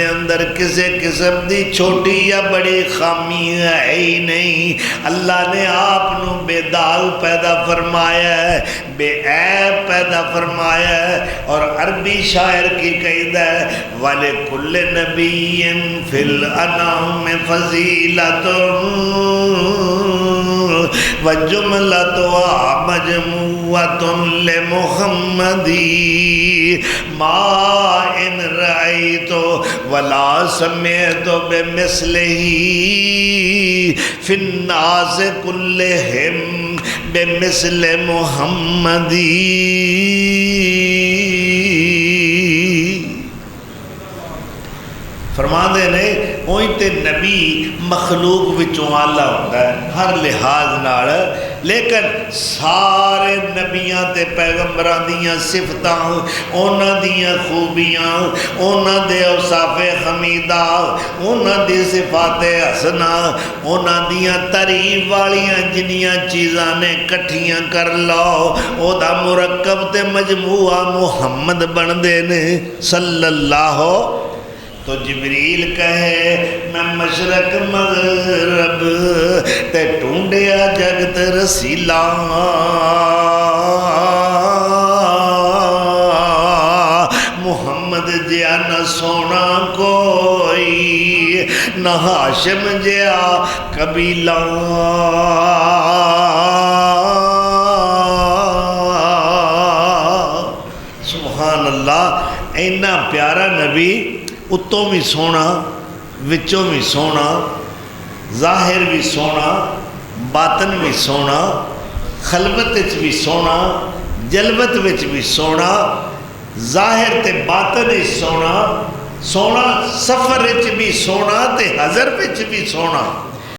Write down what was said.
اندر کسی قسم دی چھوٹی یا بڑی خامی ہے ہی نہیں۔ اللہ نے آپ نو بے داغ پیدا فرمایا ہے، بے عیب پیدا فرمایا ہے، اور عربی شاعر کی قید ہے وَلِكُلِّ نَبِيٍّ فِي الْأَنَامِ فَضِيلَةٌ وَجُمْلَتُهَا مَجْمُوعَةٌ لِمُحَمَّدٍ مَا إِنْ رَأَيْتُ وَلَا سَمِعْتُ بِمِثْلِهِ فِي النَّاسِ كُلِّهِمْ بِمِثْلِ مُحَمَّدٍ۔ فرما دے نے اوہی تے نبی مخلوق وچوں آلہ ہوتا ہے ہر لحاظ نال، لیکن سارے نبیاں تے پیغمبراں دیاں صفتاں، اونا دیاں خوبیاں، اونا دے اوصاف حمیدہ، اونا دی صفات حسنہ، اونا دیاں تعریف والیاں جنیاں چیزاں نے کٹھیاں کر لو، او دا مرکب تے مجموعہ محمد بن دے نے صلی اللہ۔ تو جبریل کہے میں مشرق مغرب تے ٹونڈیا جگت رسیلا، محمد جیا نہ سونا کوئی نہ ہاشم جیا قبیلہ۔ سبحان اللہ، اینا پیارا نبی، اتوں بھی سونا، وچوں بھی سونا، ظاہر بھی سونا، باطن بھی سونا، خلوت وچ بھی سونا، جلوت وچ بھی سونا، ظاہر تے باطن وچ سونا، سونا سفر وچ بھی سونا تے حضر وچ بھی سونا۔